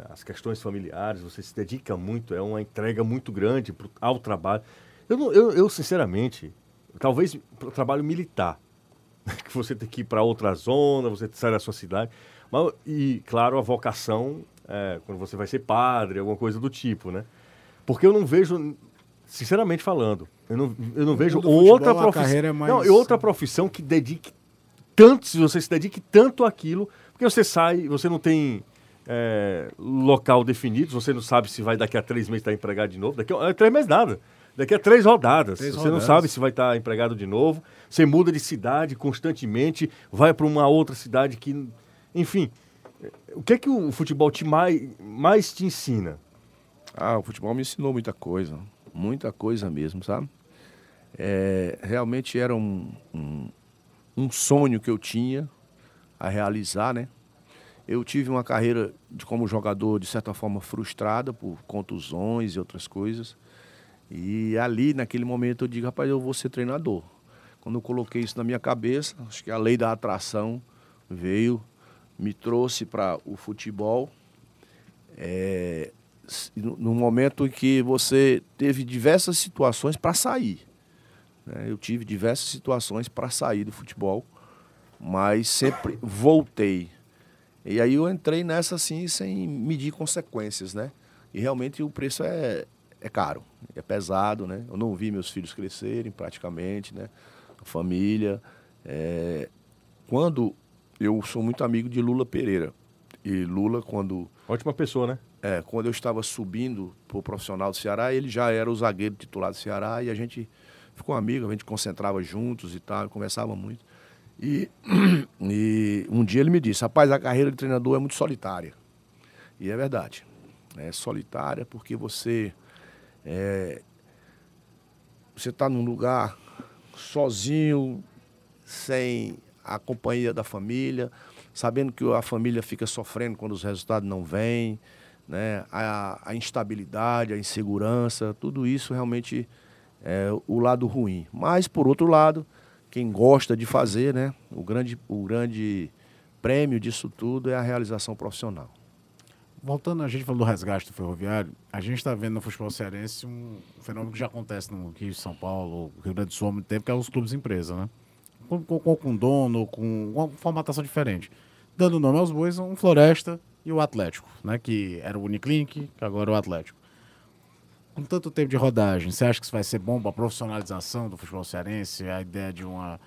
as questões familiares. Você se dedica muito, é uma entrega muito grande ao trabalho. Eu sinceramente, talvez para o trabalho militar, que você tem que ir para outra zona, você sai da sua cidade. E, claro, a vocação, quando você vai ser padre, alguma coisa do tipo, né? Porque eu não vejo, sinceramente falando, eu não vejo outra profissão, outra profissão que dedique tanto, se você se dedique tanto àquilo, porque você sai, você não tem local definido, você não sabe se vai daqui a 3 meses estar empregado de novo, daqui a 3 meses nada. Daqui a 3 rodadas, você não sabe se vai estar empregado de novo, você muda de cidade constantemente, vai para uma outra cidade que... Enfim, o que é que o futebol mais te ensina? O futebol me ensinou muita coisa mesmo, sabe? Realmente era um sonho que eu tinha a realizar, né? Eu tive uma carreira como jogador, de certa forma, frustrada por contusões e outras coisas. E ali, naquele momento, eu digo, rapaz, eu vou ser treinador. Quando eu coloquei isso na minha cabeça, acho que a lei da atração me trouxe para o futebol. No momento em que você teve diversas situações para sair. Né? Eu tive diversas situações para sair do futebol, mas sempre voltei. E aí eu entrei nessa assim, sem medir consequências, né? E realmente o preço é caro, é pesado, né? Eu não vi meus filhos crescerem praticamente, né? A família. Quando eu sou muito amigo de Lula Pereira. E Lula, quando... Ótima pessoa, né? Quando eu estava subindo para o profissional do Ceará, ele já era o zagueiro titular do Ceará e a gente ficou amigo, a gente concentrava juntos e tal, conversava muito. E um dia ele me disse, rapaz, a carreira de treinador é muito solitária. E é verdade. É solitária porque você está num lugar sozinho, sem a companhia da família, sabendo que a família fica sofrendo quando os resultados não vêm, né? A instabilidade, a insegurança, tudo isso realmente é o lado ruim. Mas, por outro lado, quem gosta de fazer, né? O grande prêmio disso tudo é a realização profissional. Voltando, a gente falou do resgate do Ferroviário, a gente está vendo no futebol cearense um fenômeno que já acontece no Rio de São Paulo, Rio Grande do Sul há muito tempo, que é os clubes empresa, né? com dono, com uma formatação diferente. Dando nome aos bois, um Floresta e o Atlético, né? Que era o Uniclinic, que agora é o Atlético. Com tanto tempo de rodagem, você acha que isso vai ser bom para a profissionalização do futebol cearense? A ideia de uma...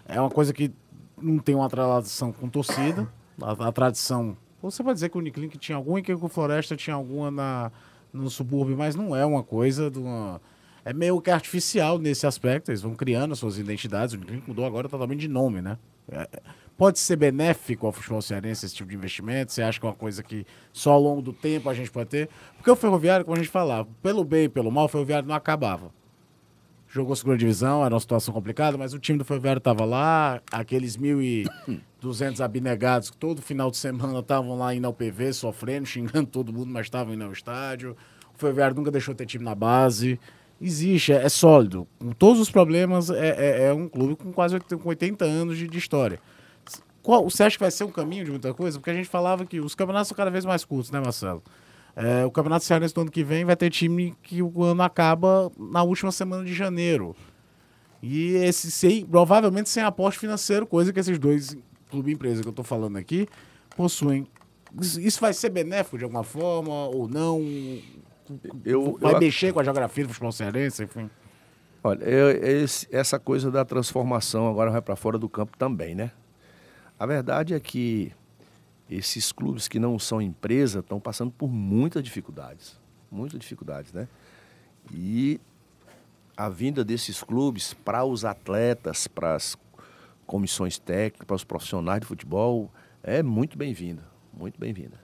É uma coisa que não tem uma relação com torcida. A tradição... Você pode dizer que o Uniclinic tinha alguma e que o Floresta tinha alguma no subúrbio, mas não é uma coisa de uma... É meio que artificial nesse aspecto. Eles vão criando as suas identidades. O Uniclinic mudou agora totalmente de nome, né? Pode ser benéfico ao futebol cearense esse tipo de investimento? Você acha que é uma coisa que só ao longo do tempo a gente pode ter? Porque o Ferroviário, como a gente falava, pelo bem e pelo mal, o Ferroviário não acabava. Jogou segunda divisão, era uma situação complicada, mas o time do Ferroviário estava lá, aqueles 1.200 abnegados que todo final de semana estavam lá indo ao PV, sofrendo, xingando todo mundo, mas estavam indo ao estádio. O Ferroviário nunca deixou de ter time na base. Existe, é sólido. Com todos os problemas, é um clube com quase 80 anos de história. Você acha que vai ser um caminho de muita coisa? Porque a gente falava que os campeonatos são cada vez mais curtos, né, Marcelo? O Campeonato Cearense do ano que vem vai ter time que o ano acaba na última semana de janeiro. E provavelmente sem aporte financeiro, coisa que esses dois clubes e empresas que eu estou falando aqui possuem. Isso vai ser benéfico de alguma forma ou não? Vai mexer com a geografia do futebol cearense, enfim? Olha, essa coisa da transformação agora vai para fora do campo também, né? A verdade é que esses clubes que não são empresa estão passando por muitas dificuldades, né? E a vinda desses clubes para os atletas, para as comissões técnicas, para os profissionais de futebol, é muito bem-vinda, muito bem-vinda.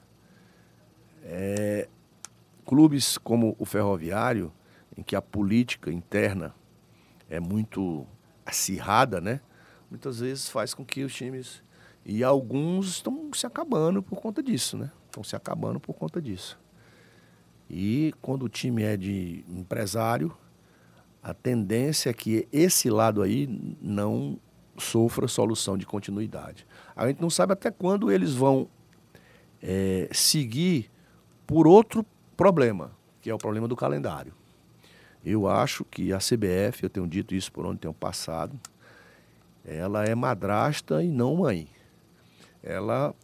Clubes como o Ferroviário, em que a política interna é muito acirrada, né? Muitas vezes faz com que os times... E alguns estão se acabando por conta disso, né? E quando o time é de empresário, a tendência é que esse lado aí não sofra solução de continuidade. A gente não sabe até quando eles vão seguir por outro problema, que é o problema do calendário. Eu acho que a CBF, eu tenho dito isso por onde tenho passado, ela é madrasta e não mãe. Ela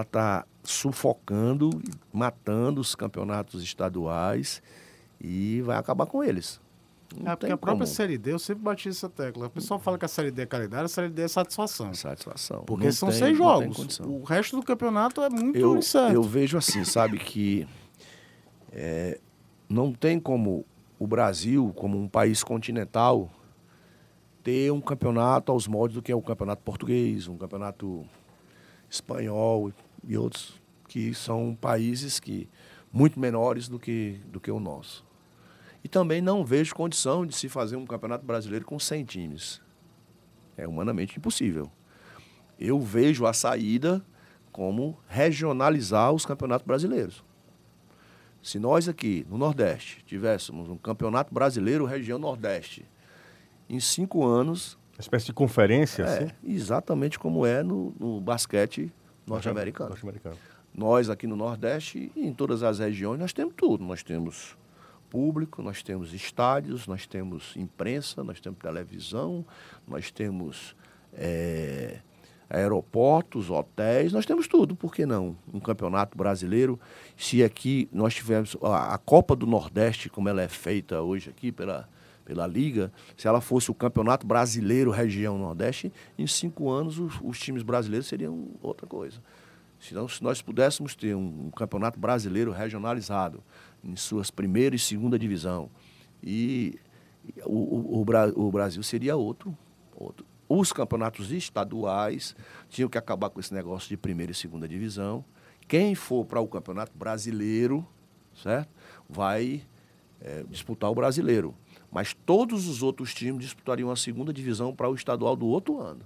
está sufocando, matando os campeonatos estaduais e vai acabar com eles. Porque a própria Série D, eu sempre bati essa tecla. O pessoal fala que a Série D é calendário, a Série D é satisfação. Porque são 6 jogos. O resto do campeonato é muito incerto. Eu vejo assim, sabe, que não tem como o Brasil, como um país continental, ter um campeonato aos moldes do que é o campeonato português, um campeonato espanhol e outros que são países muito menores do que o nosso. E também não vejo condição de se fazer um campeonato brasileiro com 100 times. É humanamente impossível. Eu vejo a saída como regionalizar os campeonatos brasileiros. Se nós aqui no Nordeste tivéssemos um campeonato brasileiro região Nordeste, em 5 anos... Uma espécie de conferência, assim? Exatamente como é no basquete norte-americano. Nós aqui no Nordeste e em todas as regiões nós temos tudo. Nós temos público, nós temos estádios, nós temos imprensa, nós temos televisão, nós temos aeroportos, hotéis, nós temos tudo. Por que não? Um campeonato brasileiro. Se aqui nós tivermos a Copa do Nordeste, como ela é feita hoje aqui pela Liga, se ela fosse o Campeonato Brasileiro Região Nordeste, em 5 anos os times brasileiros seriam outra coisa. Se nós pudéssemos ter um Campeonato Brasileiro regionalizado em suas primeira e segunda divisão, e o Brasil seria outro. Os campeonatos estaduais tinham que acabar com esse negócio de primeira e segunda divisão. Quem for para o Campeonato Brasileiro, certo? Vai disputar o brasileiro. Mas todos os outros times disputariam a segunda divisão para o estadual do outro ano.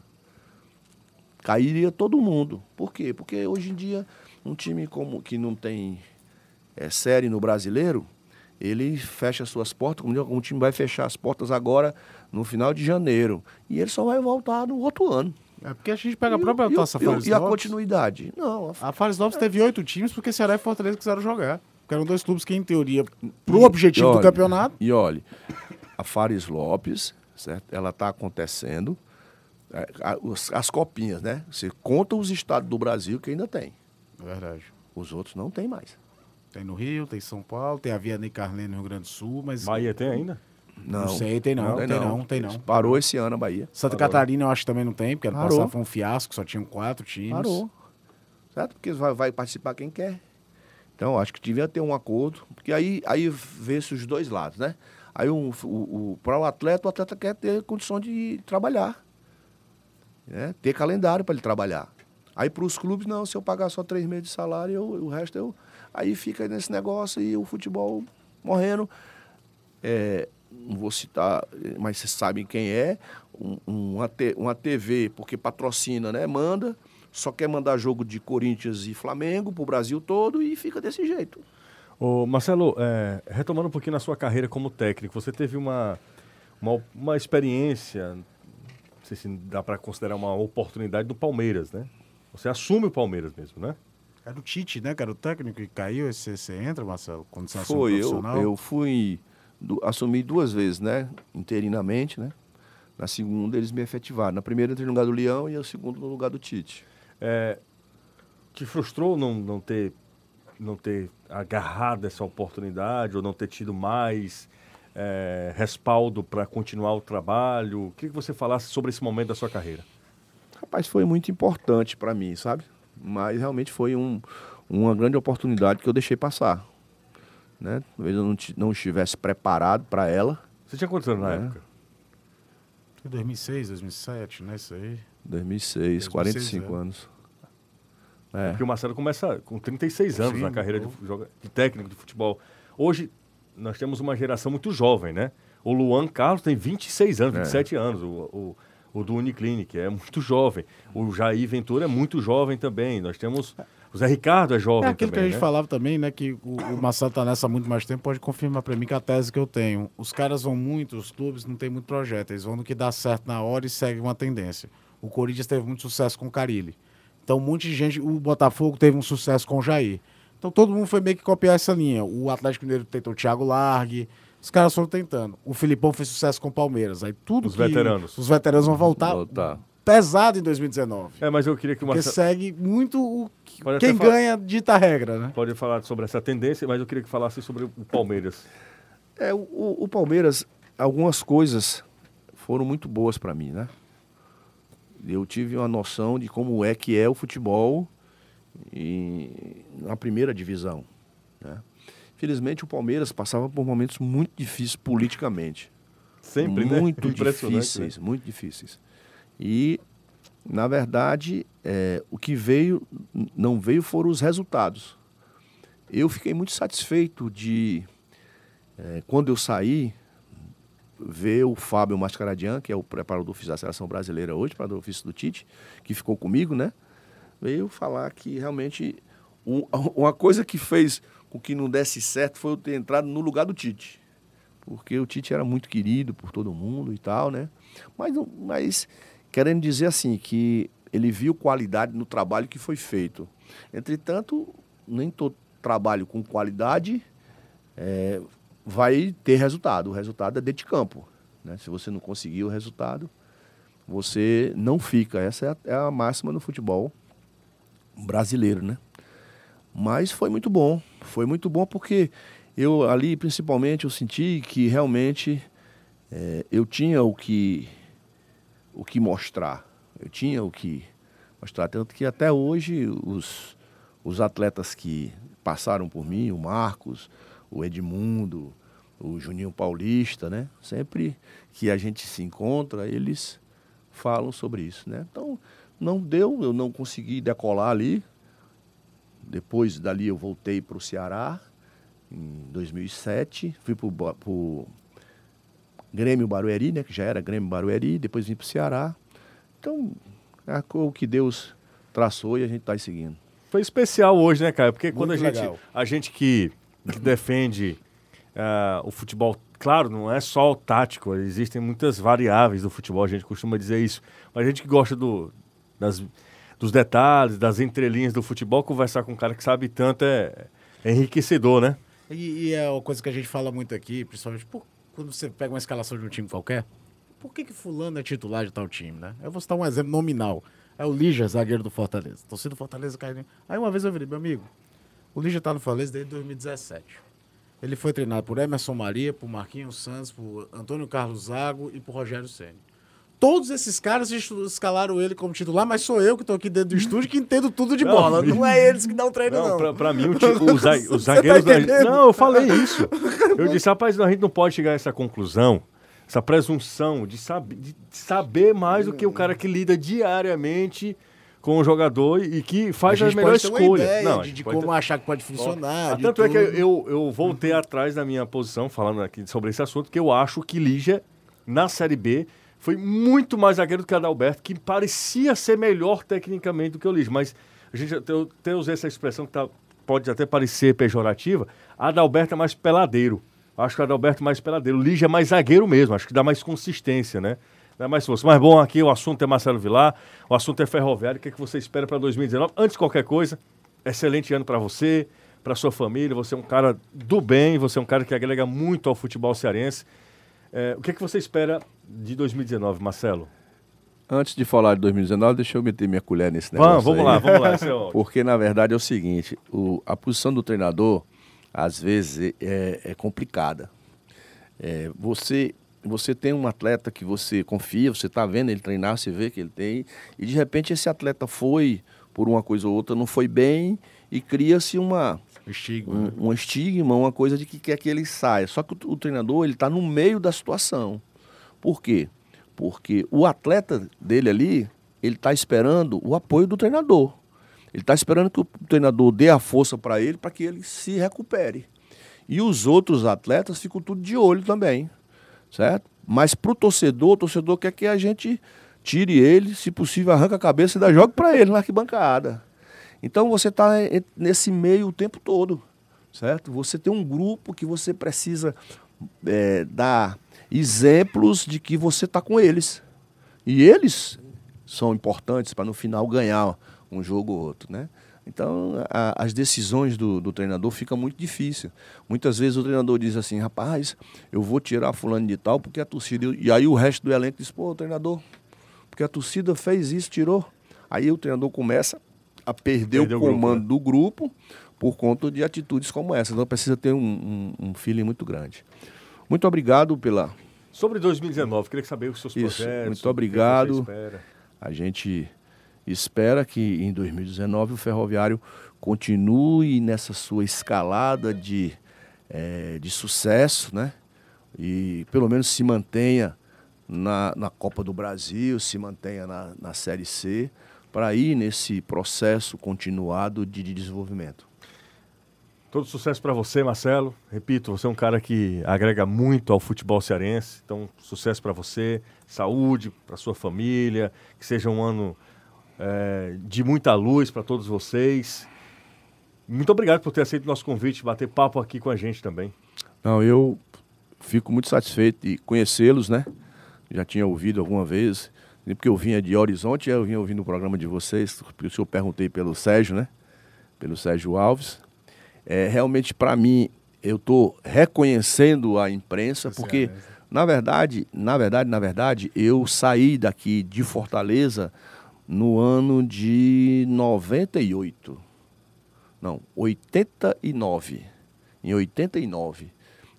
Cairia todo mundo. Por quê? Porque hoje em dia, um time que não tem série no brasileiro, ele fecha suas portas, como um time vai fechar as portas agora no final de janeiro. E ele só vai voltar no outro ano. É porque a gente pega a própria taça Fares Lopes. E a continuidade? Não. A Fares Lopes teve 8 times porque Ceará e Fortaleza quiseram jogar. Porque eram 2 clubes que, em teoria, pro objetivo do campeonato... E olha, a Fares Lopes, certo? Ela está acontecendo as copinhas, né? Você conta os estados do Brasil que ainda tem. É verdade. Os outros não tem mais. Tem no Rio, tem em São Paulo, tem a Vianney Carlene no Rio Grande do Sul, mas... Bahia tem ainda? Não sei, tem não. Parou esse ano a Bahia. Santa Catarina eu acho que também não tem, porque ano Parou. passado foi um fiasco, só tinham 4 times. Parou. Certo? Porque vai participar quem quer. Então, acho que devia ter um acordo, porque aí vê-se os dois lados, né? Aí para o atleta quer ter condição de trabalhar, né? Ter calendário para ele trabalhar. Aí para os clubes, não, se eu pagar só 3 meses de salário, o resto eu... Aí fica nesse negócio e o futebol morrendo. Não vou citar, mas vocês sabem quem é. Uma TV, porque patrocina, né? Manda, só quer mandar jogo de Corinthians e Flamengo para o Brasil todo e fica desse jeito. Ô, Marcelo, retomando um pouquinho na sua carreira como técnico, você teve uma experiência, não sei se dá para considerar uma oportunidade do Palmeiras, né? Você assume o Palmeiras mesmo, né? Era o Tite, né? Que era o técnico que caiu. Você entra, Marcelo, quando você assume Foi, profissional? eu fui, assumi 2 vezes, né? Interinamente, né? Na segunda eles me efetivaram. Na primeira eu entrei no lugar do Leão e na segunda no lugar do Tite. Te frustrou não ter agarrado essa oportunidade ou não ter tido mais respaldo para continuar o trabalho? Queria que você falasse sobre esse momento da sua carreira. Rapaz, foi muito importante para mim, sabe? Mas realmente foi uma grande oportunidade que eu deixei passar, né? Talvez eu não estivesse preparado para ela. Você tinha quantos anos na época? Foi 2006, 2007, né? Isso aí. 2006, 45 anos. Porque o Marcelo começa com 36 anos na carreira de técnico de futebol. Hoje, nós temos uma geração muito jovem, né? O Luan Carlos tem 26 anos, 27 anos. O do Uniclinic é muito jovem. O Jair Ventura é muito jovem também. Nós temos... O Zé Ricardo é jovem também, aquilo que a gente falava também, né? Que o Marcelo tá nessa há muito mais tempo, pode confirmar para mim que a tese que eu tenho. Os caras vão muito, os clubes não tem muito projeto. Eles vão no que dá certo na hora e seguem uma tendência. O Corinthians teve muito sucesso com o Carille. Então, um monte de gente... O Botafogo teve um sucesso com o Jair. Então, todo mundo foi meio que copiar essa linha. O Atlético Mineiro tentou o Thiago Largue. Os caras foram tentando. O Filipão fez sucesso com o Palmeiras. Aí tudo veteranos. Os veteranos vão voltar pesado em 2019. Mas eu queria que o Marcelo... Porque segue muito quem ganha dita a regra, né? Pode falar sobre essa tendência, mas eu queria que falasse sobre o Palmeiras. O Palmeiras, algumas coisas foram muito boas para mim, né? Eu tive uma noção de como é que é o futebol na primeira divisão, né? Infelizmente, o Palmeiras passava por momentos muito difíceis politicamente. Sempre, muito difíceis, muito difíceis. E, na verdade, o que não veio foram os resultados. Eu fiquei muito satisfeito de, quando eu saí, ver o Fábio Mascaradian, que é o preparador físico da Seleção Brasileira hoje, preparador físico do Tite, que ficou comigo, né? Veio falar que realmente uma coisa que fez com que não desse certo foi eu ter entrado no lugar do Tite. Porque o Tite era muito querido por todo mundo e tal, né? Mas querendo dizer assim, que ele viu qualidade no trabalho que foi feito. Entretanto, nem todo trabalho com qualidade vai ter resultado. O resultado é dentro de campo, né? Se você não conseguir o resultado, você não fica. Essa é a máxima no futebol brasileiro, né? Mas foi muito bom porque eu ali, principalmente, eu senti que realmente eu tinha o que mostrar. Eu tinha o que mostrar. Tanto que até hoje os atletas que passaram por mim, o Marcos, o Edmundo, o Juninho Paulista, né? Sempre que a gente se encontra, eles falam sobre isso, né? Então, eu não consegui decolar ali. Depois dali eu voltei para o Ceará, em 2007, fui para o Grêmio Barueri, né, que já era Grêmio Barueri, depois vim para o Ceará. Então, é o que Deus traçou e a gente está aí seguindo. Foi especial hoje, né, Caio? Porque quando legal. a gente que defende o futebol, claro, não é só o tático, existem muitas variáveis do futebol, a gente costuma dizer isso, mas a gente que gosta dos detalhes, das entrelinhas do futebol, conversar com um cara que sabe tanto é enriquecedor, né? E é uma coisa que a gente fala muito aqui, principalmente quando você pega uma escalação de um time qualquer, por que fulano é titular de tal time, né? Eu vou citar um exemplo nominal. É o Lígia, zagueiro do Fortaleza. Torcida do Fortaleza caiu. Aí uma vez eu virei, meu amigo, o Lígia tá no Fortaleza desde 2017. Ele foi treinado por Emerson Maria, por Marquinhos Santos, por Antônio Carlos Zago e por Rogério Ceni. Todos esses caras escalaram ele como titular, mas sou eu que estou aqui dentro do estúdio que entendo tudo de bola. Não é eles que dão treino, não. Pra mim, os zagueiros... Não, eu falei isso. Eu disse, rapaz, a gente não pode chegar a essa conclusão, essa presunção de saber mais do que o cara que lida diariamente com o jogador e que faz a melhor escolha. Não, de como achar que pode funcionar. Tanto é que eu voltei atrás da minha posição, falando aqui sobre esse assunto, que eu acho que Lígia, na Série B, foi muito mais zagueiro do que Adalberto, que parecia ser melhor tecnicamente do que o Lígia. Mas a gente até usei essa expressão que pode até parecer pejorativa. Adalberto é mais peladeiro. Acho que o Adalberto é mais peladeiro. O Lígia é mais zagueiro mesmo. Acho que dá mais consistência, né? Dá mais força. Mas bom, aqui o assunto é Marcelo Vilar, o assunto é Ferroviário. O que é que você espera para 2019? Antes de qualquer coisa, excelente ano para você, para sua família. Você é um cara do bem, você é um cara que agrega muito ao futebol cearense. O que é que você espera de 2019, Marcelo? Antes de falar de 2019, deixa eu meter minha colher nesse negócio. Vamos lá. Porque, na verdade, é o seguinte, a posição do treinador, às vezes, é complicada. Você tem um atleta que você confia, você está vendo ele treinar, você vê que ele tem, e de repente esse atleta foi, por uma coisa ou outra, não foi bem, e cria-se um estigma, uma coisa de que quer que ele saia. Só que o treinador, ele está no meio da situação. Por quê? Porque o atleta dele ali, ele está esperando o apoio do treinador. Ele está esperando que o treinador dê a força para ele, para que ele se recupere. E os outros atletas ficam tudo de olho também, certo? Mas para o torcedor quer que a gente tire ele, se possível, arranca a cabeça e dá jogo para ele na arquibancada. Então você está nesse meio o tempo todo, certo? Você tem um grupo que você precisa dar exemplos de que você está com eles. E eles são importantes para no final ganhar um jogo ou outro, né? Então as decisões do treinador ficam muito difíceis. Muitas vezes o treinador diz assim, rapaz, eu vou tirar fulano de tal porque a torcida... E aí o resto do elenco diz, pô, treinador, porque a torcida fez isso, tirou. Aí o treinador começa a perder o comando do grupo por conta de atitudes como essa. Então precisa ter um feeling muito grande. Muito obrigado pela... Sobre 2019, queria saber os seus projetos. Muito obrigado. A gente espera que em 2019 o Ferroviário continue nessa sua escalada de sucesso, né? E pelo menos se mantenha na Copa do Brasil, se mantenha na Série C, para ir nesse processo continuado de desenvolvimento. Todo sucesso para você, Marcelo. Repito, você é um cara que agrega muito ao futebol cearense. Então, sucesso para você, saúde para sua família, que seja um ano de muita luz para todos vocês. Muito obrigado por ter aceito o nosso convite, bater papo aqui com a gente também. Não, eu fico muito satisfeito de conhecê-los, né? Já tinha ouvido alguma vez, porque eu vinha de Horizonte, eu vinha ouvindo o programa de vocês, porque eu perguntei pelo Sérgio, né? Pelo Sérgio Alves. Realmente, para mim, eu estou reconhecendo a imprensa, porque, na verdade, eu saí daqui de Fortaleza no ano de 98. Não, 89. Em 89.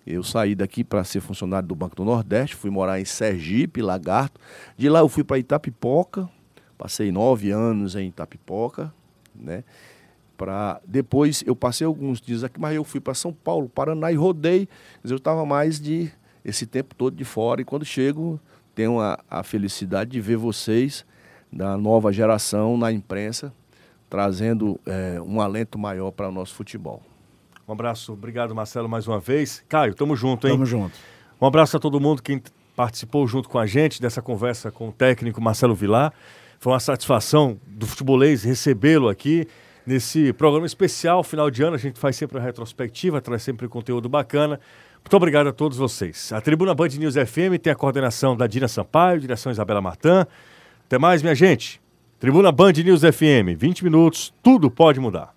Eu saí daqui para ser funcionário do Banco do Nordeste, fui morar em Sergipe, Lagarto. De lá eu fui para Itapipoca, passei 9 anos em Itapipoca, né? Depois eu passei alguns dias aqui, mas eu fui para São Paulo, Paraná e rodei. Quer dizer, eu estava mais esse tempo todo de fora. E quando chego, tenho a felicidade de ver vocês, da nova geração, na imprensa, trazendo um alento maior para o nosso futebol. Um abraço, obrigado, Marcelo, mais uma vez. Caio, tamo junto, hein? Tamo junto. Um abraço a todo mundo que participou junto com a gente dessa conversa com o técnico Marcelo Vilar. Foi uma satisfação do futebolês recebê-lo aqui nesse programa especial, final de ano. A gente faz sempre a retrospectiva, traz sempre conteúdo bacana. Muito obrigado a todos vocês. A Tribuna Band News FM tem a coordenação da Dina Sampaio, direção Isabela Martã. Até mais, minha gente. Tribuna Band News FM, 20 minutos, tudo pode mudar.